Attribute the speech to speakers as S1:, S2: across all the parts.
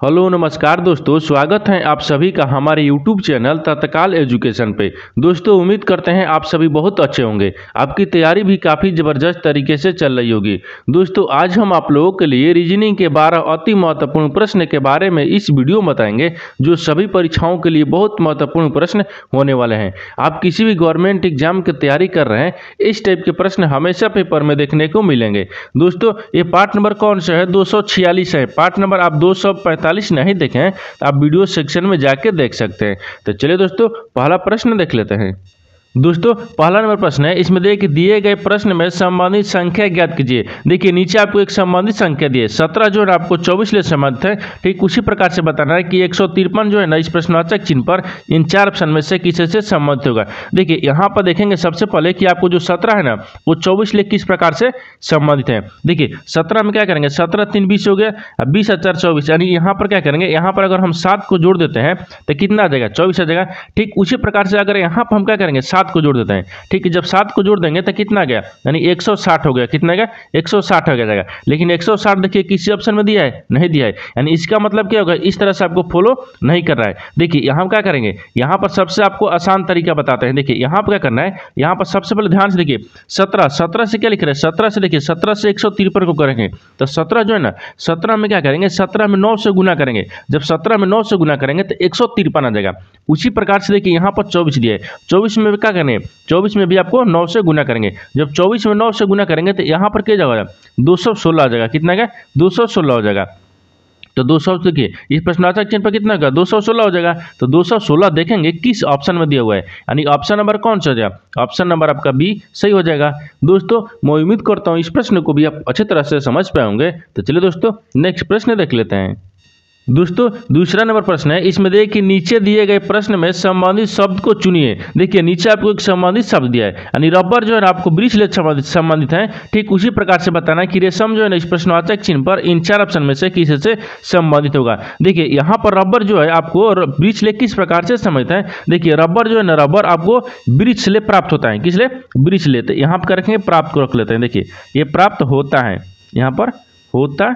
S1: Hello नमस्कार दोस्तों, स्वागत है आप सभी का हमारे YouTube चैनल तत्काल एजुकेशन पे। दोस्तों उम्मीद करते हैं आप सभी बहुत अच्छे होंगे। आपकी तैयारी भी काफ़ी ज़बरदस्त तरीके से चल रही होगी। दोस्तों आज हम आप लोगों के लिए रीजनिंग के 12 अति महत्वपूर्ण प्रश्न के बारे में इस वीडियो में बताएंगे, जो सभी परीक्षाओं के लिए बहुत महत्वपूर्ण प्रश्न होने वाले हैं। आप किसी भी गवर्नमेंट एग्जाम की तैयारी कर रहे हैं, इस टाइप के प्रश्न हमेशा पेपर में देखने को मिलेंगे। दोस्तों ये पार्ट नंबर कौन सा है? 246 है। पार्ट नंबर आप 245 नहीं देखें तो आप वीडियो सेक्शन में जाके देख सकते हैं। तो चलिए दोस्तों पहला प्रश्न देख लेते हैं। दोस्तों पहला नंबर प्रश्न है, इसमें देखिए दिए गए प्रश्न में संबंधित संख्या ज्ञात कीजिए। देखिए नीचे आपको एक संबंधित संख्या दी है, 17 जो है आपको 24 ले संबंधित है। ठीक उसी प्रकार से बताना है कि 153 जो है ना इस प्रश्नवाचक चिन्ह पर इन 4 ऑप्शन में से किसी से संबंधित होगा। देखिए यहाँ पर देखेंगे सबसे पहले कि आपको जो 17 है ना वो 24 ले किस प्रकार से संबंधित है। देखिए 17 में क्या करेंगे, 17 3 20 हो गया, 20 4 24, यानी यहाँ पर क्या करेंगे, यहाँ पर अगर हम 7 को जोड़ देते हैं तो कितना आ जाएगा, 24 आ जाएगा। ठीक उसी प्रकार से अगर यहाँ पर हम क्या करेंगे, 7 को जोड़ देते हैं। ठीक है, जब 7 को जोड़ देंगे तो कितना आ गया, यानी 160 हो गया। कितना गया, 160 हो जाएगा। लेकिन 160 देखिए किसी ऑप्शन में दिया है, नहीं दिया है, यानी इसका मतलब क्या होगा, इस तरह से आपको फॉलो नहीं कर रहा है। देखिए यहाँ क्या करेंगे, यहाँ पर सबसे आपको आसान तरीका बताते हैं। देखिए यहाँ पर क्या करना है, यहाँ पर सबसे पहले ध्यान से देखिए 17 से क्या लिख रहे हैं, 17 से देखिए 17 से 153 को करेंगे तो 17 जो है ना, 17 में क्या करेंगे, 17 में 9 से गुना करेंगे। जब 17 में 9 से गुना करेंगे तो 153 आ जाएगा। उसी प्रकार से देखिए यहाँ पर 24 दिया है, 24 में क्या करेंगे, 24 में भी आपको 9 से गुना करेंगे। जब 24 में 9 से गुना करेंगे तो यहाँ पर क्या जाएगा, 216 आ जाएगा। कितना का, 216 हो जाएगा। तो 200 देखिए इस प्रश्नवाचक चिन्ह पर कितना होगा, 216 हो जाएगा। तो 216 देखेंगे किस ऑप्शन में दिया हुआ है, यानी ऑप्शन नंबर कौन सा हो जाएगा, ऑप्शन नंबर आपका बी सही हो जाएगा। दोस्तों मैं उम्मीद करता हूँ इस प्रश्न को भी आप अच्छी तरह से समझ पाए होंगे। तो चलिए दोस्तों नेक्स्ट प्रश्न देख लेते हैं। दोस्तों दूसरा नंबर प्रश्न है, इसमें देखिए नीचे दिए गए प्रश्न में संबंधित शब्द को चुनिए। देखिए नीचे आपको एक संबंधित शब्द दिया है, यानी रबर जो है ना आपको वृक्ष ले संबंधित है। ठीक उसी प्रकार से बताना है कि रेशम जो है ना इस प्रश्नवाचक चिन्ह पर इन 4 ऑप्शन में से किसी से संबंधित होगा। देखिए यहाँ पर रबर जो है आपको वृक्ष ले किस प्रकार से संबंधित है। देखिए रबर जो है ना, रबर आपको वृक्ष ले प्राप्त होता है। किस ले, वृक्ष ले। तो यहाँ पर रखेंगे प्राप्त को रख लेते हैं। देखिए ये प्राप्त होता है, यहाँ पर होता,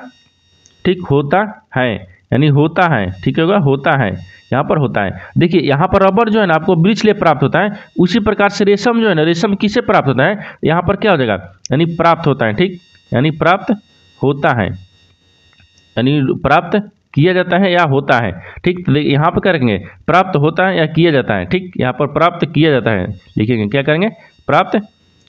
S1: ठीक होता है, यानी होता है, ठीक होगा, होता है, यहाँ पर होता है। देखिए यहाँ पर रबर जो है ना आपको वृक्ष ले प्राप्त होता है। उसी प्रकार से रेशम जो है ना, रेशम किससे प्राप्त होता है, यहाँ पर क्या हो जाएगा, यानी प्राप्त होता है। ठीक, यानी प्राप्त होता है, यानी प्राप्त किया जाता है या होता है। ठीक, यहाँ पर क्या रखेंगे, प्राप्त होता है या किया जाता है। ठीक, यहाँ पर प्राप्त किया जाता है लिखेंगे, क्या करेंगे, प्राप्त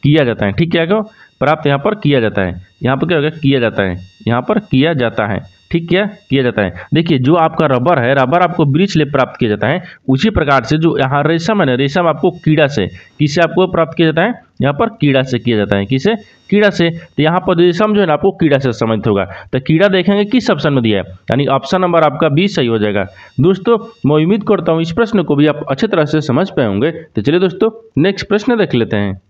S1: किया जाता है। ठीक, क्या कहो, प्राप्त यहाँ पर किया जाता है, यहाँ पर क्या होगा, किया जाता है, यहाँ पर किया जाता है। ठीक, क्या किया जाता है। देखिए जो आपका रबर है, रबर आपको वृक्ष ले प्राप्त किया जाता है। उसी प्रकार से जो यहाँ रेशम है ना, रेशम आपको कीड़ा से, किससे आपको प्राप्त किया जाता है, यहाँ पर कीड़ा से किया जाता है। किसे, कीड़ा से। तो यहाँ पर रेशम जो है ना आपको कीड़ा से संबंधित होगा। तो कीड़ा देखेंगे किस ऑप्शन में दिया है, यानी ऑप्शन नंबर आपका बी सही हो जाएगा। दोस्तों मैं उम्मीद करता हूँ इस प्रश्न को भी आप अच्छी तरह से समझ पाए होंगे। तो चलिए दोस्तों नेक्स्ट प्रश्न देख लेते हैं।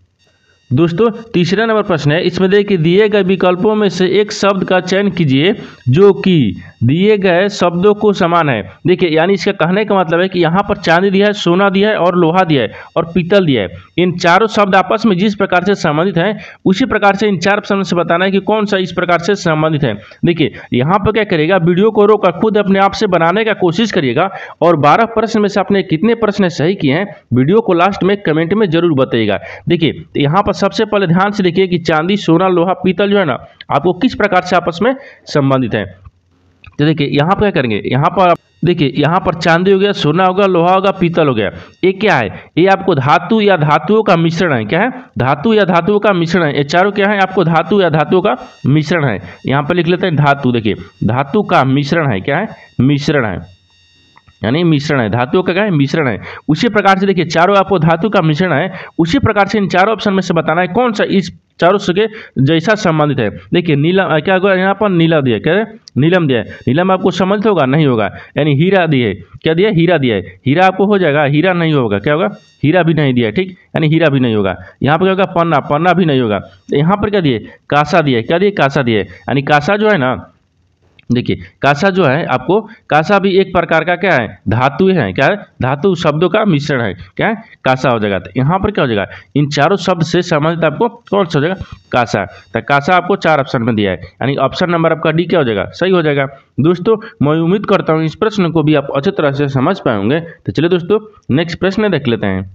S1: दोस्तों तीसरा नंबर प्रश्न है, इसमें देखिए दिए गए विकल्पों में से एक शब्द का चयन कीजिए जो कि दिए गए शब्दों को समान है। देखिए यानी इसका कहने का मतलब है कि यहाँ पर चांदी दिया है, सोना दिया है और लोहा दिया है और पीतल दिया है। इन चारों शब्द आपस में जिस प्रकार से संबंधित हैं, उसी प्रकार से इन 4 ऑप्शन से बताना है कि कौन सा इस प्रकार से संबंधित है। देखिए यहाँ पर क्या करिएगा, वीडियो को रोककर खुद अपने आप से बनाने का कोशिश करिएगा और 12 प्रश्न में से आपने कितने प्रश्न सही किए हैं वीडियो को लास्ट में कमेंट में जरूर बताइएगा। देखिए यहाँ पर सबसे पहले ध्यान से देखिए कि चांदी, सोना, लोहा, पीतल जो है ना आपको किस प्रकार से आपस में संबंधित है। तो देखिए यहाँ पर क्या करेंगे, यहाँ पर देखिए यहाँ पर चांदी हो गया, सोना होगा, लोहा होगा, पीतल हो गया। ये क्या है, ये आपको धातु या धातुओं का मिश्रण है। क्या है, धातु या धातुओं का मिश्रण है। ये चारों क्या है, आपको धातु या धातुओं का मिश्रण है। यहाँ पर लिख लेते हैं धातु। देखिए धातु का मिश्रण है, क्या है, मिश्रण है, यानी मिश्रण है, धातुओं का क्या है, मिश्रण है। उसी प्रकार से देखिए चारों आपको धातु का मिश्रण है। उसी प्रकार से इन चारों ऑप्शन में से बताना है कौन सा इस चारों से जैसा संबंधित है। देखिए नीलम क्या होगा, यहाँ पर नीला दिया, क्या है, नीलम दिया है। नीलम आपको संबंधित होगा, नहीं होगा। यानी हीरा दिए, क्या दिया, हीरा दिया है। हीरा आपको हो जाएगा, हीरा नहीं होगा, क्या होगा, हीरा भी नहीं दिया। ठीक, यानी हीरा भी नहीं होगा। यहाँ पर क्या होगा, पन्ना, पन्ना भी नहीं होगा। यहाँ पर क्या दिए, कांसा दिए, क्या दिए, कांसा दिए। यानी कांसा जो है ना देखिए कासा जो है आपको, कासा भी एक प्रकार का क्या है, धातु है। क्या है, धातु शब्दों का मिश्रण है। क्या है, कासा हो जाएगा। तो यहाँ पर क्या हो जाएगा, इन चारों शब्द से संबंधित आपको कौन सा हो जाएगा, कासा। तो कासा आपको 4 ऑप्शन में दिया है, यानी ऑप्शन नंबर आपका डी क्या हो जाएगा, सही हो जाएगा। दोस्तों मैं उम्मीद करता हूँ इस प्रश्न को भी आप अच्छी तरह से समझ पाएंगे। तो चलिए दोस्तों नेक्स्ट प्रश्न देख लेते हैं।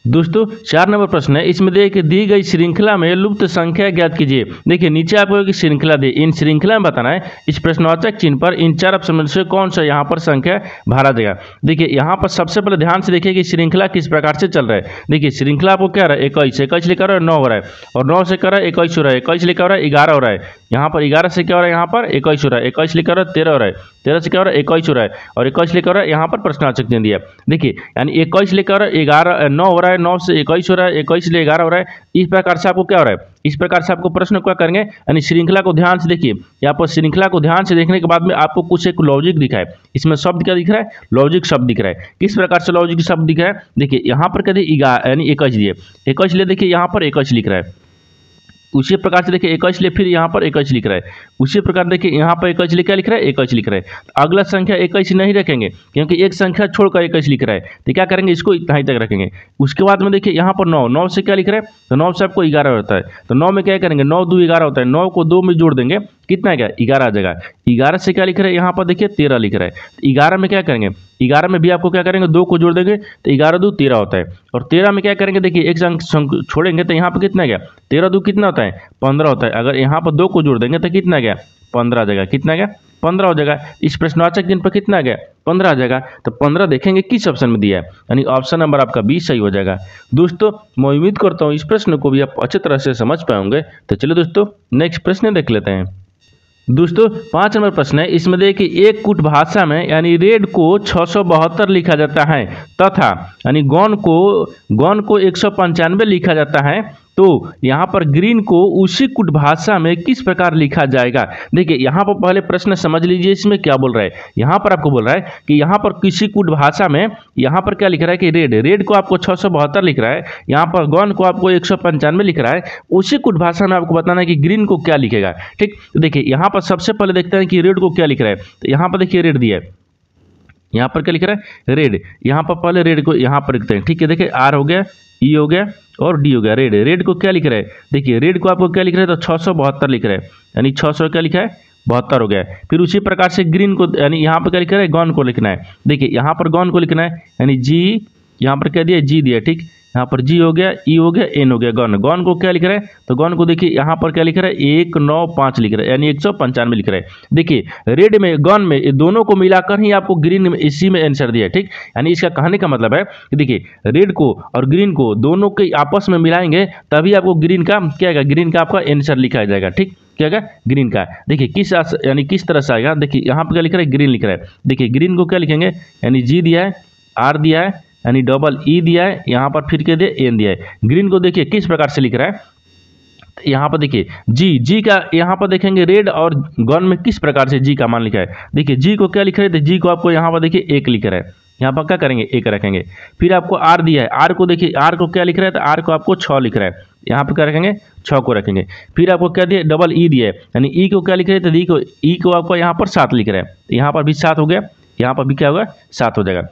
S1: दोस्तों 4 नंबर प्रश्न है, इसमें देखिए दी गई श्रृंखला में लुप्त संख्या ज्ञात कीजिए। देखिए नीचे आपको एक श्रृंखला दी, इन श्रृंखला में बताना है इस प्रश्नवाचक चिन्ह पर इन 4 ऑप्शन में से कौन सा यहाँ पर संख्या भरा देगा। देखिए यहाँ पर सबसे पहले ध्यान से देखिए कि श्रृंखला किस प्रकार से चल रहा है। देखिए श्रृंखला आपको क्या रहा है, 21 21 लिखा रहा है, 9 हो रहा है, और 9 से कर रहा है 21 हो रहा है, 21 लिखा हो रहा है 11 हो रहा है, यहाँ पर 11 से क्या हो रहा है, यहाँ पर 21 हो रहा है, 21 लिखा हो रहा है 13 हो रहा है, 13 से क्या हो रहा है 21 हो रहा है, और 21 लिखा हो रहा है यहाँ पर प्रश्नवाचक चिन्ह दिया। देखिए यानी 21 लिखा हो रहा है 11 9 हो रहा है, 9 से 21 हो रहा है, 21 से 11 हो रहा है। इस प्रकार से आपको क्या हो रहा है, इस प्रकार से आपको प्रश्न क्या करेंगे, यानी श्रृंखला को ध्यान से देखिए। यहाँ पर श्रृंखला को ध्यान से देखने के बाद में आपको कुछ एक लॉजिक दिखा है। इसमें शब्द क्या दिख रहा है, लॉजिक शब्द दिख रहा है। किस प्रकार से लॉजिक शब्द दिख रहा है, देखिए यहाँ पर कहते यानी 21 दिए, 21 लिए, देखिए यहाँ पर 21 लिख रहा है। उसी प्रकार से देखिए 21 लिए, फिर यहाँ पर 21 लिख रहा है। उसी प्रकार देखिए यहाँ पर 21 लिखा लिख रहा है, 21 लिख रहा है। तो अगला संख्या 21 नहीं रखेंगे, क्योंकि एक संख्या छोड़कर 21 लिख रहा है, तो क्या करेंगे, इसको इतना ही तक रखेंगे। उसके बाद में देखिए यहाँ पर 9 9 से क्या लिख रहा है, तो 9 से आपको 11 होता है। तो 9 में क्या करेंगे, 9 2 11 होता है, 9 को 2 में जोड़ देंगे, कितना है क्या, 11 आ जाएगा। 11 से क्या लिख रहा है, यहाँ पर देखिए 13 लिख रहा है। तो 11 में क्या करेंगे, 11 में भी आपको क्या करेंगे, 2 को जोड़ देंगे, तो 11 2 13 होता है। और 13 में क्या करेंगे, देखिए एक संख्या छोड़ेंगे, तो यहाँ पर कितना गया, 13 2 कितना होता है, 15 होता है। अगर यहाँ पर 2 को जोड़ देंगे तो कितना गया, 15 आ जाएगा। कितना गया, 15 हो जाएगा। इस प्रश्नवाचक चिन्ह पर कितना आ गया, 15 आ जाएगा। तो 15 देखेंगे किस ऑप्शन में दिया है, यानी ऑप्शन नंबर आपका 20 सही हो जाएगा। दोस्तों मैं उम्मीद करता हूँ इस प्रश्न को भी आप अच्छी तरह से समझ पाएंगे। तो चलिए दोस्तों नेक्स्ट प्रश्न देख लेते हैं। दोस्तों 5 नंबर प्रश्न है, इसमें देखिए एक कुट भाषा में यानी रेड को 672 लिखा जाता है तथा यानी गौन को 195 लिखा जाता है, तो यहाँ पर ग्रीन को उसी कुट भाषा में किस प्रकार लिखा जाएगा। देखिए यहाँ पर पहले प्रश्न समझ लीजिए, इसमें क्या बोल रहा है। यहाँ पर आपको बोल रहा है कि यहाँ पर किसी कुट भाषा में यहाँ पर क्या लिख रहा है कि रेड को आपको 672 लिख रहा है, यहाँ पर गौन को आपको 195 लिख रहा है। उसी कुट भाषा में आपको बताना है कि ग्रीन को क्या लिखेगा। ठीक, तो देखिए यहाँ पर सबसे पहले देखते हैं कि रेड को क्या लिख रहा है। तो यहाँ पर देखिए रेड दिया है, यहाँ पर क्या लिख रहा है, रेड। यहाँ पर पहले रेड को यहाँ पर लिखते हैं। ठीक है, देखिए आर हो गया, ई हो गया और डी हो गया। रेड को क्या लिख रहा है, देखिए रेड को आपको क्या लिख रहा है, तो 672 लिख रहा है, यानी 600 क्या लिखा है, 72 हो गया। फिर उसी प्रकार से ग्रीन को यानी यहाँ पर क्या लिख रहा है, गौन को लिखना है। देखिए यहाँ पर गौन को लिखना है, यानी जी, यहाँ पर क्या दिया, जी दिया। ठीक, यहाँ पर जी हो गया, ई हो गया, एन हो गया। गौन को क्या लिख रहा है, तो गौन को देखिए यहाँ पर क्या लिख रहा है, 195 लिख रहा है, यानी 195 लिख रहा है। देखिए रेड में गौन में दोनों को मिलाकर ही आपको ग्रीन में इसी में आंसर दिया है। ठीक, यानी इसका कहने का मतलब है कि देखिए रेड को और ग्रीन को दोनों के आपस में मिलाएंगे तभी आपको ग्रीन का क्या आएगा, ग्रीन का आपका आंसर लिखा जाएगा। ठीक, क्या आएगा, ग्रीन का। देखिए यानी किस तरह से आएगा, देखिए यहाँ पर क्या लिख रहा है, ग्रीन लिख रहा है। देखिए ग्रीन को क्या लिखेंगे, यानी जी दिया है, आर दिया है, यानी डबल ई दिया है, यहाँ पर फिर क्या दिया, एन दिया है। ग्रीन को देखिए किस प्रकार से लिख रहा है, यहाँ पर देखिए जी का यहाँ पर देखेंगे रेड और गन में किस प्रकार से जी का मान लिखा है। देखिए जी को क्या लिख रहे थे, जी को आपको यहाँ पर देखिए 1 लिख रहा है, यहाँ पर क्या करेंगे 1 रखेंगे। फिर आपको आर दिया है, आर को देखिए, आर को क्या लिख रहा है, तो आर को आपको 6 लिख रहा है, यहाँ पर क्या रखेंगे 6 को रखेंगे। फिर आपको क्या दिया, डबल ई दिया है, यानी ई को क्या लिख रहे थे, ई को आपको यहाँ पर 7 लिख रहा है, यहाँ पर भी 7 हो गया, यहाँ पर भी क्या होगा 7 हो जाएगा।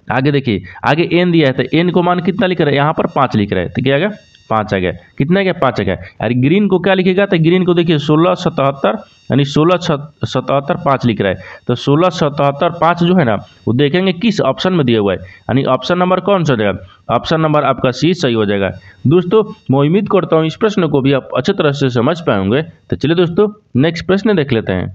S1: आगे देखिए आगे एन दिया है, तो एन को मान कितना लिख रहा है, यहाँ पर 5 लिख रहा है, तो क्या आ गया 5 आ गया। कितना आ गया 5 आ गया। यार ग्रीन को क्या लिखेगा, तो ग्रीन को देखिए 1677 यानी 1677 5 लिख रहा है, तो 1677 5 जो है ना वो देखेंगे किस ऑप्शन में दिया हुआ है, यानी ऑप्शन नंबर कौन सा जाएगा, ऑप्शन नंबर आपका सी सही हो जाएगा। दोस्तों मैं उम्मीद करता हूँ इस प्रश्न को भी आप अच्छी तरह से समझ पाएंगे। तो चलिए दोस्तों नेक्स्ट प्रश्न देख लेते हैं।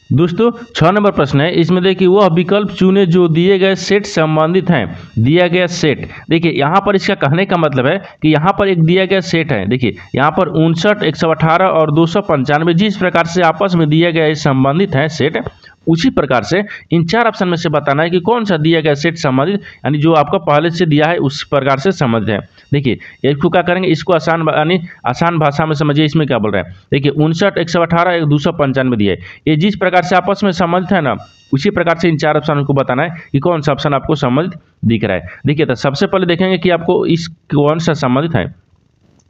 S1: दोस्तों 6 नंबर प्रश्न है, इसमें देखिए वह विकल्प चुने जो दिए गए सेट संबंधित हैं। दिया गया सेट, देखिए यहाँ पर इसका कहने का मतलब है कि यहाँ पर एक दिया गया सेट है। देखिए यहाँ पर 59, 118 और 295 जिस प्रकार से आपस में दिया गया संबंधित है सेट, उसी प्रकार से इन 4 ऑप्शन में से बताना है कि कौन सा दिया गया सेट संबंधित, यानी जो आपका पहले से दिया है उस प्रकार से संबंधित है। देखिए इसको क्या करेंगे, इसको आसान भाषा में समझिए, इसमें क्या बोल रहा है। देखिए 59, 118, 295 दिया है, ये जिस प्रकार से आपस में संबंधित है ना, उसी प्रकार से इन 4 ऑप्शन को बताना है कि कौन सा ऑप्शन आपको संबंधित दिख रहा है। देखिए तो सबसे पहले देखेंगे कि आपको इस कौन सा संबंधित है।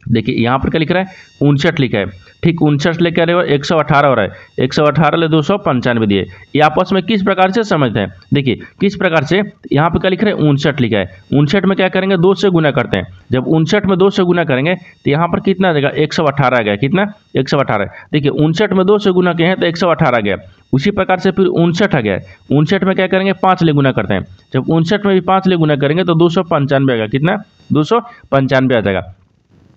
S1: देखिए यहाँ पर क्या लिख रहा है, 59 लिखा है। ठीक 59 लेके आ रहे हो, 118 हो रहा है, 118 ले 295 दिए। ये आपस में किस प्रकार से समझते हैं, देखिए किस प्रकार से। यहाँ पे क्या लिख रहे हैं, 59 लिखा है। 59 में क्या करेंगे, 2 से गुना करते हैं। जब 59 में 2 से गुना करेंगे तो यहाँ पर कितना आ जाएगा, 118 आ गया। कितना, 118। देखिए 59 में 2 से गुना किए हैं तो 118 आ गया। उसी प्रकार से फिर 59 आ गया। 59 में क्या करेंगे, 5 ले गुना करते हैं। जब 59 में भी 5 ले गुना करेंगे तो 295 आएगा। कितना, 295 आ जाएगा।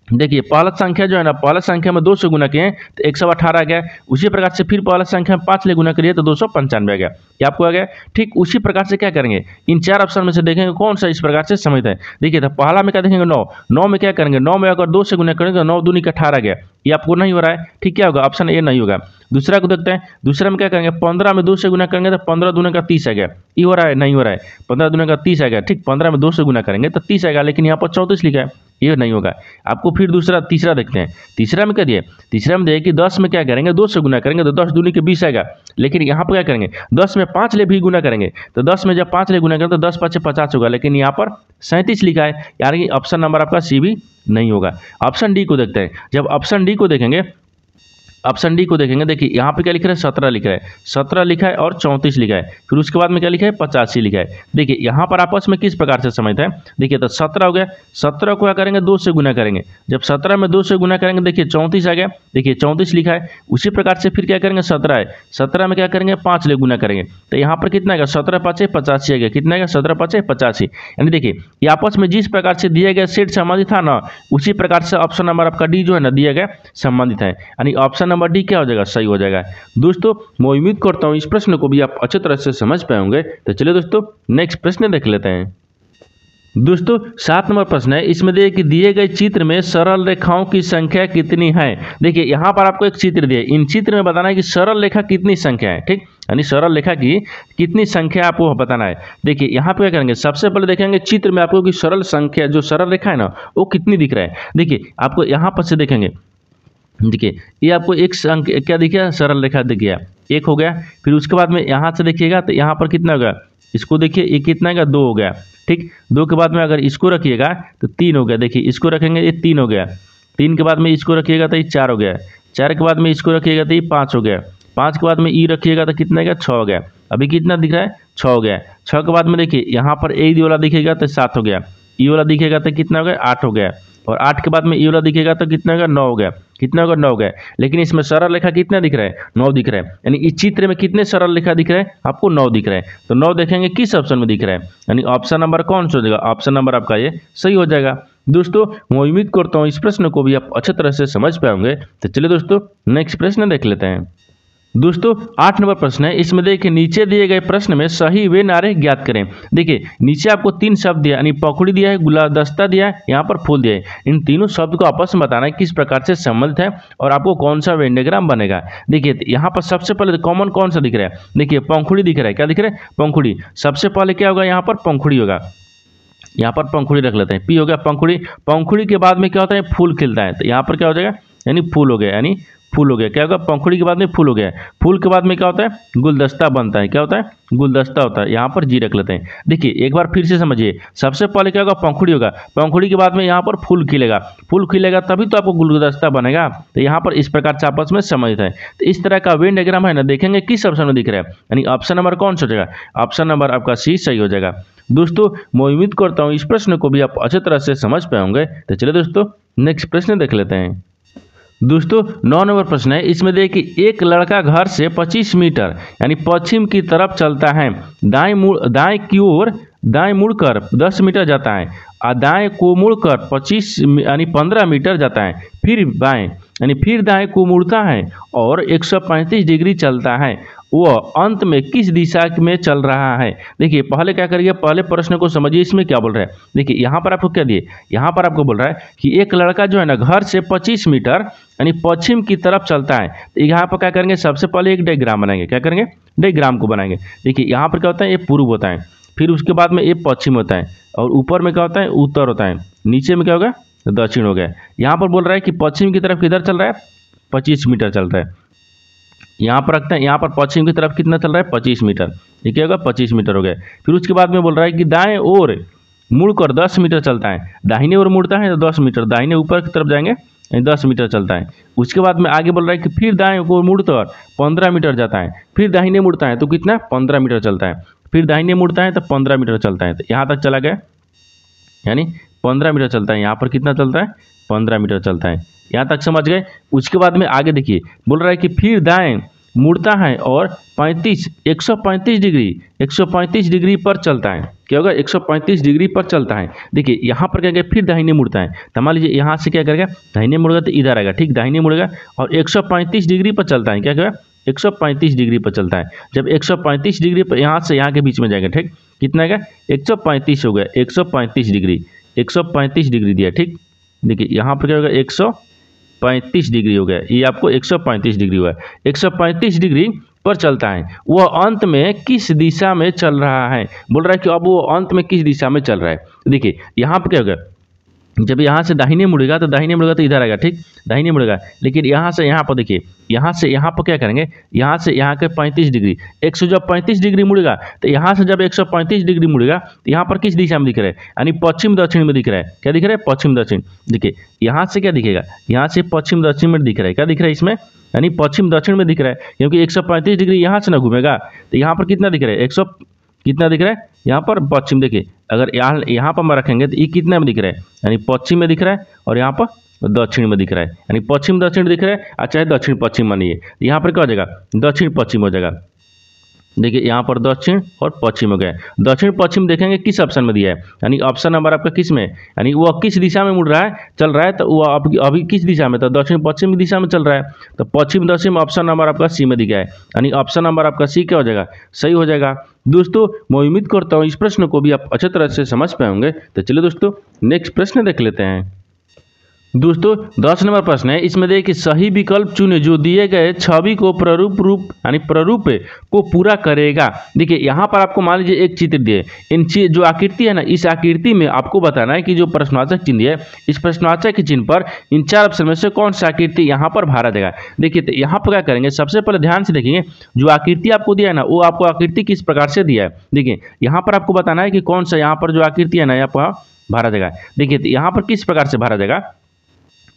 S1: देखिए पहला संख्या जो है ना, पहला संख्या में 2 से गुना किए तो 118 आ गया। उसी प्रकार से फिर पहला संख्या में 5 ले गुना करिए तो 295 आ गया। ये आपको आ गया। ठीक उसी प्रकार से क्या करेंगे, इन 4 ऑप्शन में से देखेंगे कौन सा इस प्रकार से समझते हैं। देखिए तो पहला में क्या देखेंगे, 9। 9 में क्या करेंगे, 9 में अगर 2 से गुना करेंगे तो 9 दूनी का 18 गया। ये आपको नहीं हो रहा है। ठीक, क्या होगा, ऑप्शन ए नहीं होगा। दूसरा को देखते हैं। दूसरा में क्या करेंगे, 15 में 2 से गुना करेंगे तो 15 दूने का 30 आ गया। ये हो रहा है, नहीं हो रहा है। 15 दूने का 30 आ गया। ठीक, 15 में 2 से गुना करेंगे तो 30 आएगा, लेकिन यहाँ पर 34 लिखा है, ये नहीं होगा आपको। फिर तीसरा देखते हैं। तीसरा में क्या दिए, तीसरा में दिए कि 10 में क्या करेंगे, 2 से गुना करेंगे तो 10 दूनी के 20 आएगा। लेकिन यहाँ पर क्या करेंगे, 10 में 5 ले भी गुना करेंगे तो 10 में जब 5 ले गुना करेंगे तो 10 5 50 होगा। लेकिन यहाँ पर 37 लिखा है, यानी ऑप्शन नंबर आपका सी भी नहीं होगा। ऑप्शन डी को देखते हैं। जब ऑप्शन डी को देखेंगे, ऑप्शन डी को देखेंगे, देखिए यहाँ पे क्या लिख रहा है, 17 लिखा है। 17 लिखा है और 34 लिखा है। फिर उसके बाद में क्या लिखा है, 85 लिखा है। देखिए यहाँ पर आपस में किस प्रकार से समझते हैं। देखिए तो 17 हो गया। 17 को क्या करेंगे, 2 से गुना करेंगे। जब 17 में 2 से गुना करेंगे, देखिए 34 आ गया। देखिए 34 लिखा है। उसी प्रकार से फिर क्या करेंगे, 17 है। 17 में क्या करेंगे, 5 ले गुना करेंगे तो यहाँ पर कितना आएगा, 17 5 85 आ गया। कितना आएगा, 17 5 85। यानी देखिए ये आपस में जिस प्रकार से दिया गया सेट संबंधित था ना, उसी प्रकार से ऑप्शन नंबर आपका डी जो है ना दिया गया संबंधित है। यानी ऑप्शन नंबर डी क्या हो जाएगा, सही हो जाएगा। दोस्तों मैं उम्मीद करता हूँ इस प्रश्न को भी आप अच्छी तरह से समझ पाए होंगे। तो चलिए दोस्तों नेक्स्ट प्रश्न देख लेते हैं। दोस्तों 7 नंबर प्रश्न है। इसमें देखिए कि दिए गए चित्र में सरल रेखाओं की संख्या कितनी है। देखिए यहाँ पर आपको एक चित्र दिया है। इन चित्र में बताना है कि सरल रेखा कितनी संख्या है। ठीक, यानी सरल रेखा की कितनी संख्या आपको बताना है। देखिए यहाँ पे क्या करेंगे, सबसे पहले देखेंगे चित्र में आपको कि सरल संख्या जो सरल रेखा है ना वो कितनी दिख रहा है। देखिए आपको यहाँ पर से देखेंगे, देखिए ये आपको एक संख्या क्या दिखेगा, सरल रेखा दिख गया, एक हो गया। फिर उसके बाद में यहाँ से देखिएगा तो यहाँ पर कितना होगा, इसको देखिए ये कितना होगा, 2 हो गया। ठीक, 2 के बाद में अगर इसको रखिएगा तो 3 हो गया। देखिए इसको रखेंगे ये 3 हो गया। 3 के बाद में इसको रखिएगा तो ये 4 हो गया। 4 के बाद में इसको रखिएगा तो ये 5 हो गया। 5 के बाद में ई रखिएगा तो कितना होगा, 6 हो गया। अभी कितना दिख रहा है, 6 हो गया। 6 के बाद में देखिए यहाँ पर ए वाला दिखेगा तो 7 हो गया। ई वाला दिखेगा तो कितना हो गया, 8 हो गया। और 8 के बाद में ई वाला दिखेगा तो कितना होगा, 9 हो गया। कितना होगा, 9 हो गया। लेकिन इसमें सरल रेखा कितना दिख रहा है, 9 दिख रहा है। यानी इस चित्र में कितने सरल रेखा दिख रहे हैं, आपको 9 दिख रहा है। तो 9 देखेंगे किस ऑप्शन में दिख रहा है, यानी ऑप्शन नंबर कौन सा हो जाएगा, ऑप्शन नंबर आपका ये सही हो जाएगा। दोस्तों मैं उम्मीद करता हूँ इस प्रश्न को भी आप अच्छे तरह से समझ पाएंगे। तो चलिए दोस्तों नेक्स्ट प्रश्न देख लेते हैं। दोस्तों 8 नंबर प्रश्न है। इसमें देखिए नीचे दिए गए प्रश्न में सही वे नारे ज्ञात करें। देखिए नीचे आपको 3 शब्द दिया, यानी पखड़ी दिया है, गुलदस्ता दिया है, यहाँ पर फूल दिया है। इन तीनों शब्द को आपस में बताना है किस प्रकार से संबंधित है और आपको कौन सा वेन डायग्राम बनेगा। देखिए यहाँ पर सबसे पहले कॉमन कौन सा दिख रहा है, देखिए पंखुड़ी दिख रहा है। क्या दिख रहा है, पंखुड़ी। सबसे पहले क्या होगा, यहाँ पर पंखुड़ी होगा। यहाँ पर पंखुड़ी रख लेते हैं, पी हो गया पंखुड़ी। पंखुड़ी के बाद में क्या होता है, फूल खिलता है। तो यहाँ पर क्या हो जाएगा, यानी फूल हो गया, यानी फूल हो गया। क्या होगा, पंखुड़ी के बाद में फूल हो गया। फूल के बाद में क्या होता है, गुलदस्ता बनता है। क्या होता है, गुलदस्ता होता है। यहाँ पर जी रख लेते हैं। देखिए एक बार फिर से समझिए, सबसे पहले क्या होगा, पंखुड़ी होगा। पंखुड़ी के बाद में यहाँ पर फूल खिलेगा। फूल खिलेगा तभी तो आपको गुलदस्ता बनेगा। तो यहाँ पर इस प्रकार से आपस में समझते हैं। तो इस तरह का वेन डायग्राम है ना, देखेंगे किस ऑप्शन में दिख रहा है, यानी ऑप्शन नंबर कौन सा हो जाएगा, ऑप्शन नंबर आपका सी सही हो जाएगा। दोस्तों मैं उम्मीद करता हूँ इस प्रश्न को भी आप अच्छी तरह से समझ पाएंगे। तो चलिए दोस्तों नेक्स्ट प्रश्न देख लेते हैं। दोस्तों 9 नंबर प्रश्न है। इसमें देखिए एक लड़का घर से 25 मीटर यानी पश्चिम की तरफ चलता है। दाएं की ओर दाएं मुड़कर 10 मीटर जाता है और दाएं को मुड़कर 25 यानी 15 मीटर जाता है। फिर बाएं यानी फिर दाएं को मुड़ता है और 135 डिग्री चलता है। वह अंत में किस दिशा में चल रहा है। देखिए पहले क्या करिए, पहले प्रश्न को समझिए, इसमें क्या बोल रहा है। देखिए यहाँ पर आपको क्या दिए, यहाँ पर आपको बोल रहा है कि एक लड़का जो है ना घर से 25 मीटर यानी पश्चिम की तरफ चलता है। तो यहाँ पर क्या करेंगे, सबसे पहले एक डायग्राम बनाएंगे। क्या करेंगे, डायग्राम को बनाएंगे। देखिए यहाँ पर क्या होता है, ये पूर्व होता है, फिर उसके बाद में ये पश्चिम होता है और ऊपर में क्या होता है, उत्तर होता है, नीचे में क्या होगा, दक्षिण हो गया। यहाँ पर बोल रहा है कि पश्चिम की तरफ किधर चल रहा है, 25 मीटर चल रहा है। यहाँ पर रखते हैं, यहाँ पर पश्चिम की तरफ कितना चल रहा है, 25 मीटर। ये क्या होगा, 25 मीटर हो गया। फिर उसके बाद में बोल रहा है कि दाएं ओर मुड़कर 10 मीटर चलता है, दाहिने ओर मुड़ता है तो 10 मीटर, दाहिने ऊपर की तरफ जाएंगे 10 मीटर चलता है। उसके बाद में आगे बोल रहा है कि फिर दाएं को मुड़कर 15 मीटर जाता है, फिर दाहिने मुड़ता है तो कितना 15 मीटर चलता है, फिर दाहिने मुड़ता है तो 15 मीटर चलता है। तो यहाँ तक चला गया, यानी 15 मीटर चलता है। यहाँ पर कितना चलता है 15 मीटर चलता है। यहाँ तक समझ गए। उसके बाद में आगे देखिए बोल रहा है कि फिर दाएं मुड़ता है और 135 डिग्री पर चलता है। क्या होगा 135 डिग्री पर चलता है। देखिए यहाँ पर क्या करेगा फिर दाहिने मुड़ता है, तो मान लीजिए यहाँ से क्या करेगा दाहिने मुड़ेगा तो इधर आएगा, ठीक दाहिने मुड़ेगा और 135 डिग्री पर चलता है। क्या करेगा 135 डिग्री पर चलता है। जब 135 डिग्री पर यहाँ से यहाँ के बीच में जाएगा, ठीक कितना आएगा 135 हो गया, 135 डिग्री, 135 डिग्री दिया, ठीक। देखिए यहाँ पर क्या होगा 135 डिग्री हो गया, ये आपको 135 डिग्री हुआ है। 135 डिग्री पर चलता है, वह अंत में किस दिशा में चल रहा है। बोल रहा है कि अब वो अंत में किस दिशा में चल रहा है। देखिए यहाँ पर क्या होगा, जब यहाँ से दाहिने मुड़ेगा तो इधर आएगा, ठीक दाहिने मुड़ेगा। लेकिन यहाँ से यहाँ पर देखिए, यहाँ से यहाँ पर क्या करेंगे, यहाँ से यहाँ के 35 डिग्री, 100 जब 35 डिग्री मुड़ेगा तो यहाँ से जब 135 डिग्री मुड़ेगा तो यहाँ पर किस दिशा में दिख रहा है, यानी पश्चिम दक्षिण में दिख रहा है। क्या दिख रहा है पश्चिम दक्षिण। देखिए यहाँ से क्या दिखेगा, यहाँ से पश्चिम दक्षिण में दिख रहा है। क्या दिख रहा है इसमें, यानी पश्चिम दक्षिण में दिख रहा है, क्योंकि 135 डिग्री यहाँ से ना घूमेगा तो यहाँ पर कितना दिख रहा है 100 कितना दिख रहा है यहाँ पर पश्चिम। देखिए अगर यहाँ पर हम रखेंगे तो ये कितना में दिख रहा है, यानी पश्चिम में दिख रहा है और यहाँ पर दक्षिण में दिख रहा है, यानी पश्चिम दक्षिण दिख रहा है। अच्छा है दक्षिण पश्चिम मानिए, यहाँ पर क्या हो जाएगा दक्षिण पश्चिम हो जाएगा। देखिए यहाँ पर दक्षिण और पश्चिम हो गया। दक्षिण पश्चिम देखेंगे किस ऑप्शन में दिया है, यानी ऑप्शन नंबर आपका किस में, यानी वह किस दिशा में मुड़ रहा है चल रहा है, तो वह अभी किस दिशा में, तो दक्षिण पश्चिम की दिशा में चल रहा है। तो पश्चिम दक्षिण ऑप्शन नंबर आपका सी में दिया है, यानी ऑप्शन नंबर आपका सी क्या हो जाएगा सही हो जाएगा। दोस्तों मैं उम्मीद करता हूँ इस प्रश्न को भी आप अच्छी तरह से समझ पाए होंगे। तो चलिए दोस्तों नेक्स्ट प्रश्न देख लेते हैं। दोस्तों 10 नंबर प्रश्न है, इसमें देखिए सही विकल्प चुने जो दिए गए छवि को प्रारूप को पूरा करेगा। देखिए यहाँ पर आपको मान लीजिए एक चित्र दिए, इन जो आकृति है ना, इस आकृति में आपको बताना है कि जो प्रश्नवाचक चिन्ह है, इस प्रश्नवाचक के चिन्ह पर इन 4 ऑप्शन में से कौन सा आकृति यहाँ पर भरा जाएगा। देखिए तो यहाँ पर क्या करेंगे, सबसे पहले ध्यान से देखेंगे जो आकृति आपको दिया है ना, वो आपको आकृति किस प्रकार से दिया है। देखिए यहाँ पर आपको बताना है कि कौन सा यहाँ पर जो आकृति है ना यहाँ पर भरा जाएगा। देखिए तो यहाँ पर किस प्रकार से भरा जाएगा,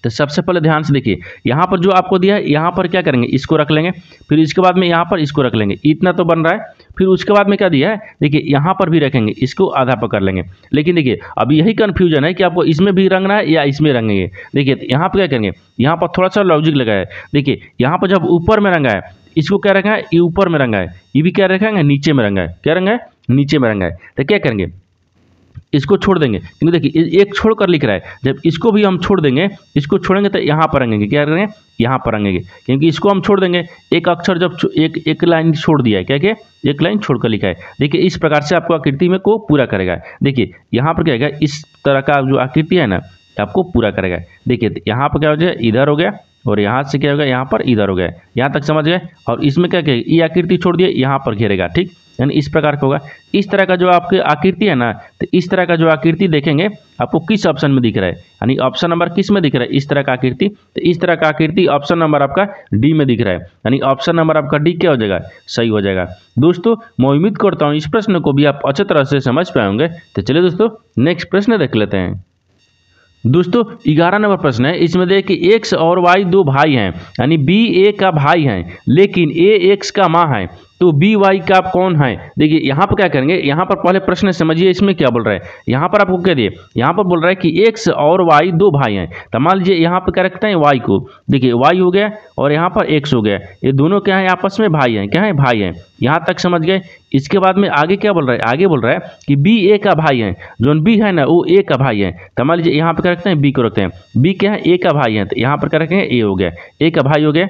S1: तो सबसे पहले ध्यान से देखिए यहाँ पर जो आपको दिया है, यहाँ पर क्या करेंगे इसको रख लेंगे, फिर इसके बाद में यहाँ पर इसको रख लेंगे, इतना तो बन रहा है। फिर उसके बाद में क्या दिया है, देखिए यहाँ पर भी रखेंगे, इसको आधा पर कर लेंगे। लेकिन देखिए अब यही कन्फ्यूजन है कि आपको इसमें भी रंगना है या इसमें रंगेंगे। देखिए यहाँ पर क्या करेंगे, यहाँ पर थोड़ा सा लॉजिक लगा है। देखिए यहाँ पर जब ऊपर में रंगा है, इसको क्या रखा है, ये ऊपर में रंगा है, ये भी क्या रखेंगे नीचे में रंगा है। क्या रंगा है नीचे में रंगा है। तो क्या करेंगे इसको छोड़ देंगे, क्योंकि देखिए एक छोड़कर लिख रहा है, जब इसको भी हम छोड़ देंगे, इसको छोड़ेंगे तो यहाँ पर रंगेंगे। क्या करेंगे यहाँ पर रंगेंगे, क्योंकि इसको हम छोड़ देंगे, एक अक्षर जब एक लाइन छोड़ दिया है, क्या क्या एक लाइन छोड़कर लिखा है। देखिए इस प्रकार से आपको आकृति में को पूरा करेगा। देखिए यहाँ पर क्या होगा, इस तरह का जो आकृति है ना आपको पूरा करेगा। देखिए यहाँ पर क्या हो जाए इधर हो गया, और यहाँ से क्या होगा यहाँ पर इधर हो गया। यहाँ तक समझ गए। और इसमें क्या कहेगा, ये आकृति छोड़ दिए, यहाँ पर घेरेगा, ठीक, यानी इस प्रकार का होगा। इस तरह का जो आपकी आकृति है ना, तो इस तरह का जो आकृति देखेंगे आपको किस ऑप्शन में दिख रहा है, यानी ऑप्शन नंबर किस में दिख रहा है, इस तरह का आकृति। तो इस तरह का आकृति ऑप्शन नंबर आपका डी में दिख रहा है, यानी ऑप्शन नंबर आपका डी क्या हो जाएगा सही हो जाएगा। दोस्तों मैं उम्मीद करता हूँ इस प्रश्न को भी आप अच्छी तरह से समझ पाए होंगे। तो चलिए दोस्तों नेक्स्ट प्रश्न देख लेते हैं। दोस्तों 11 नंबर प्रश्न है, इसमें देखिए एक्स और वाई दो भाई हैं, यानी बी ए का भाई है लेकिन ए एक्स का माँ है, तो बी वाई का कौन है। देखिए यहाँ पर क्या करेंगे, यहाँ पर पहले प्रश्न समझिए इसमें क्या बोल रहा है। यहाँ पर आपको क्या दिए, यहाँ पर बोल रहा है कि एक्स और वाई दो भाई हैं, तो मान लीजिए यहाँ पर क्या रखते हैं वाई को। देखिए वाई हो गया और यहाँ पर एक्स हो गया, ये दोनों क्या है आपस में भाई हैं। क्या है भाई हैं, यहाँ तक समझ गए। इसके बाद में आगे क्या बोल रहा है, आगे बोल रहा है कि बी ए का भाई है, जो बी है ना वो ए का भाई है। तो मान लीजिए यहाँ पर क्या रखते हैं बी को रखते हैं, बी क्या है ए का भाई है, तो यहाँ पर क्या रखेंगे ए हो गया, ए का भाई हो गया,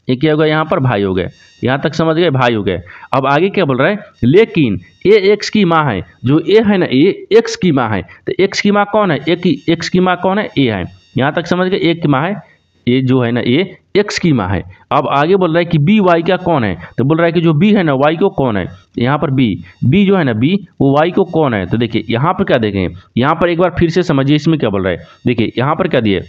S1: ये क्या होगा यहाँ पर भाई हो गए। यहाँ तक समझ गए भाई हो गए। अब आगे क्या बोल रहा है, लेकिन ए एक्स की माँ है, जो ए है ना ए एक्स की माँ है, तो एक्स की माँ कौन है, एक्स की माँ कौन है ए है। यहाँ तक समझ गए एक की माँ है, ये जो है ना ये एक्स की माँ है। अब आगे बोल रहा है कि बी वाई का कौन है, तो बोल रहा है कि जो बी है ना वाई को कौन है। यहाँ पर बी जो है ना बी वो वाई को कौन है। तो देखिए यहाँ पर क्या देखेंगे, यहाँ पर एक बार फिर से समझिए इसमें क्या बोल रहा है। देखिए यहाँ पर क्या दिए,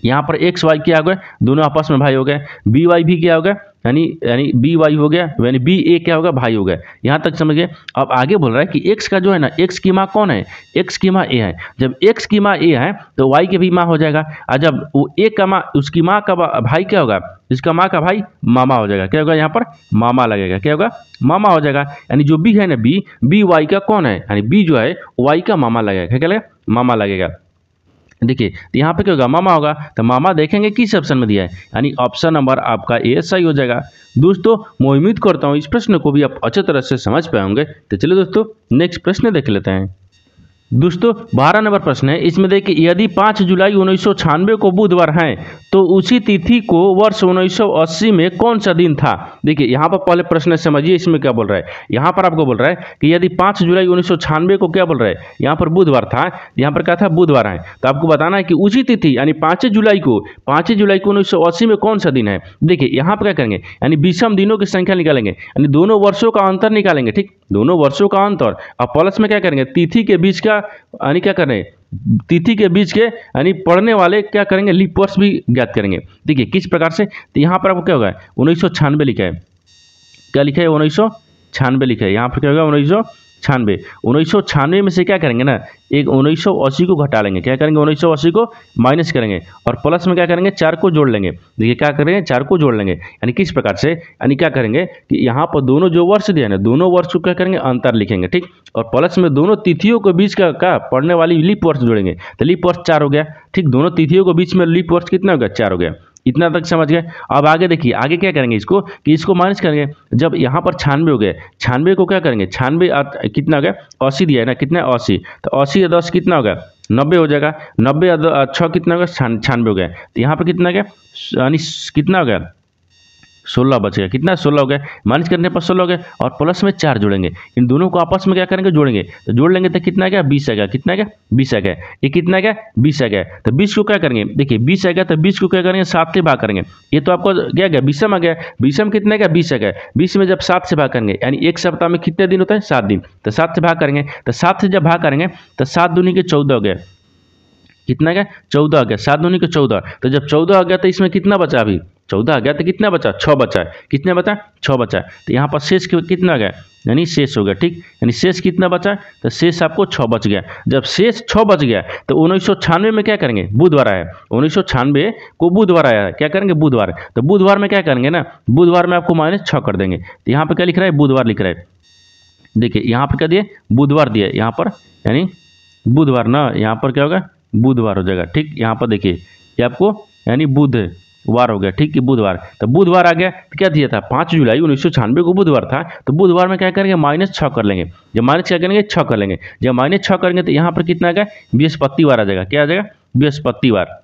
S1: यहाँ पर एक्स वाई क्या हो गया, दोनों आपस में भाई हो गए। बी वाई भी क्या हो गया, यानी बी वाई हो गया, यानी बी ए क्या होगा, भाई हो गया। यहाँ तक समझिए। अब आगे बोल रहा है कि एक्स का जो है ना, एक्स की माँ कौन है, एक्स की माँ ए है। जब एक्स की माँ ए है तो वाई की भी माँ हो जाएगा। और जब वो ए का माँ, उसकी माँ का भाई क्या होगा, इसका माँ का भाई मामा हो जाएगा। क्या होगा, यहाँ पर मामा लगेगा, क्या होगा, मामा हो जाएगा। यानी जो बी है ना, बी वाई का कौन है, यानी बी जो है वाई का मामा लगेगा। क्या लगेगा, मामा लगेगा। देखिए तो यहाँ पे क्या होगा, मामा होगा। तो मामा देखेंगे किस ऑप्शन में दिया है, यानी ऑप्शन नंबर आपका ए सही हो जाएगा। दोस्तों मैं उम्मीद करता हूँ इस प्रश्न को भी आप अच्छे तरह से समझ पाए होंगे। तो चलिए दोस्तों नेक्स्ट प्रश्न देख लेते हैं। दोस्तों 12 नंबर प्रश्न है, इसमें देखिए यदि 5 जुलाई 1996 को बुधवार है तो उसी तिथि को वर्ष 1980 में कौन सा दिन था। देखिए यहाँ पर पहले प्रश्न समझिए, इसमें क्या बोल रहा है। यहाँ पर आपको बोल रहा है कि यदि 5 जुलाई 1996 को क्या बोल रहा है, यहाँ पर बुधवार था, यहाँ पर क्या था, बुधवार है। तो आपको बताना है कि उसी तिथि यानी 5 जुलाई को 1980 में कौन सा दिन है। देखिए यहाँ पर क्या करेंगे, यानी विषम दिनों की संख्या निकालेंगे, यानी दोनों वर्षों का अंतर निकालेंगे। ठीक, दोनों वर्षों का अंतर, और प्लस में क्या करेंगे, तिथि के बीच का, यानी क्या कर रहे हैं, तिथि के बीच के यानी पढ़ने वाले क्या करेंगे, लीप वर्ष भी ज्ञात करेंगे। देखिए किस प्रकार से, तो यहाँ पर आपको क्या होगा, 1996 लिखा है। क्या लिखा है, 1996 लिखा है। यहाँ पर क्या होगा, 1996 में से क्या करेंगे ना, एक 1980 को घटा लेंगे। क्या करेंगे, 1980 को माइनस करेंगे और प्लस में क्या करेंगे, 4 को जोड़ लेंगे। देखिए क्या करेंगे, 4 को जोड़ लेंगे। यानी किस प्रकार से, यानी क्या करेंगे कि यहाँ पर दोनों जो वर्ष दिया है ना, दोनों वर्ष को क्या करेंगे, अंतर लिखेंगे। ठीक, और प्लस में दोनों तिथियों के बीच का पढ़ने वाली लीप वर्ष जोड़ेंगे। तो लीप वर्ष 4 हो गया। ठीक, दोनों तिथियों के बीच में लीप वर्ष कितना हो गया, 4 हो गया। इतना तक समझ गए। अब आगे देखिए, आगे क्या करेंगे इसको, कि इसको माइनस करेंगे। जब यहाँ पर 96 हो गए, 96 को क्या करेंगे, 96 कितना हो गया, 80 दिया है ना, कितना 80, तो 80 या 10 कितना होगा, 90 हो जाएगा। 90 या 6 कितना होगा, 96 हो गया। तो यहाँ पर कितना गया, यानी कितना हो गया, 16 बच गया। कितना, 16 हो गया। माइनस करने पर 16 हो गया और प्लस में 4 जोड़ेंगे। इन दोनों को आपस में क्या करेंगे, जोड़ेंगे। तो जोड़ लेंगे तो कितना आ गया, 20 आ गया। कितना आ गया, 20 आ गया। ये कितना आ गया, 20 आ गया। तो 20 को क्या करेंगे, देखिए 20 आ गया तो 20 को क्या करेंगे, 7 से भाग करेंगे। ये तो आपको क्या गया, विषम आ गया। विषम कितना आ गया, 20 आ गया। 20 में जब 7 से भाग करेंगे, यानी एक सप्ताह में कितने दिन होता है, 7 दिन। तो 7 से भाग करेंगे, तो 7 से जब भाग करेंगे तो 7 दूनी के 14 हो गया। कितना गया, 14 आ गया। 7 दूनी के 14। तो जब 14 आ गया तो इसमें कितना बचा, अभी 14 आ गया तो कितना बचा, 6 बचा है। कितना बचा, 6 बचा है। तो यहाँ पर शेष कितना आ गया, यानी शेष हो गया। ठीक, यानी शेष कितना बचा, तो शेष आपको 6 बच गया। जब शेष 6 बच गया तो 1996 में क्या करेंगे, बुधवार आया। 1996 को बुधवार आया, क्या करेंगे, बुधवार। तो बुधवार में क्या करेंगे ना, बुधवार में आपको -6 कर देंगे। तो यहाँ पर क्या लिख रहा है, बुधवार लिख रहा है। देखिए यहाँ पर क्या दिए, बुधवार दिया यहाँ पर, यानी बुधवार ना, यहाँ पर क्या होगा, बुधवार हो जाएगा। ठीक, यहाँ पर देखिए ये आपको यानी बुधवार हो गया। ठीक, कि बुधवार। तो बुधवार आ गया तो क्या दिया था, 5 जुलाई 1996 को बुधवार था। तो बुधवार में क्या करेंगे, -6 कर लेंगे। जब माइनस क्या करेंगे, 6 कर लेंगे। जब -6 करेंगे तो यहाँ पर कितना आ गया, बृहस्पतिवार आ जाएगा। क्या आ जाएगा, बृहस्पतिवार।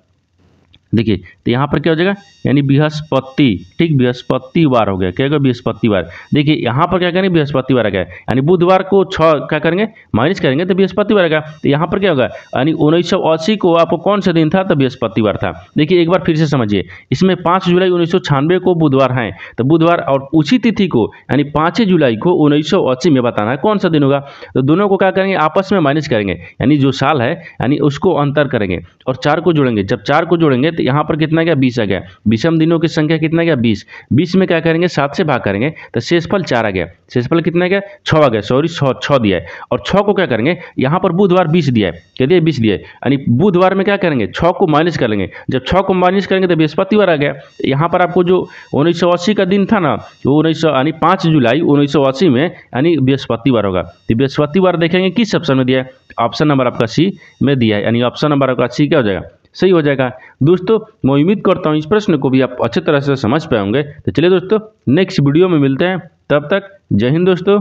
S1: देखिए तो यहाँ पर क्या हो जाएगा, यानी बृहस्पति। ठीक, बृहस्पतिवार हो गया। क्या होगा, बृहस्पतिवार। देखिए यहाँ पर क्या करेंगे, बृहस्पतिवार आ गया। यानी बुधवार को 6 क्या करेंगे, माइनस करेंगे तो बृहस्पतिवार आ गया। तो यहाँ पर क्या होगा, यानी 1980 को आपको कौन सा दिन था, तो बृहस्पतिवार था। देखिए एक बार फिर से समझिए, इसमें 5 जुलाई 1996 को बुधवार है, तो बुधवार और उसी तिथि को यानी 5 जुलाई को 1980 में बताना है कौन सा दिन होगा। तो दोनों को क्या करेंगे, आपस में माइनस करेंगे, यानी जो साल है यानी उसको अंतर करेंगे और 4 को जोड़ेंगे। जब 4 को जोड़ेंगे तो यहाँ पर कितना गया, 20 आ गया। विषम दिनों की संख्या कितना गया, 20। 20 में क्या करेंगे, 7 से भाग करेंगे तो शेषफल 4 आ गया। शेषफल कितना गया, 6 आ गया। सॉरी 6 दिया है। और 6 को क्या करेंगे, यहाँ पर बुधवार 20 दिया है। क्या दिया, 20 दिया है। यानी बुधवार में क्या करेंगे, 6 को माइनस कर लेंगे। जब 6 को माइनस करेंगे तो बृहस्पतिवार आ गया। यहाँ पर आपको जो 1980 का दिन था ना, वो 5 जुलाई 1980 में यानी बृहस्पतिवार होगा। तो बृहस्पतिवार देखेंगे किस ऑप्शन में दिया है, ऑप्शन नंबर आपका सी में दिया है। यानी ऑप्शन नंबर आपका सी क्या हो जाएगा, सही हो जाएगा। दोस्तों मैं उम्मीद करता हूँ इस प्रश्न को भी आप अच्छे तरह से समझ पाए होंगे। तो चलिए दोस्तों नेक्स्ट वीडियो में मिलते हैं, तब तक जय हिंद दोस्तों।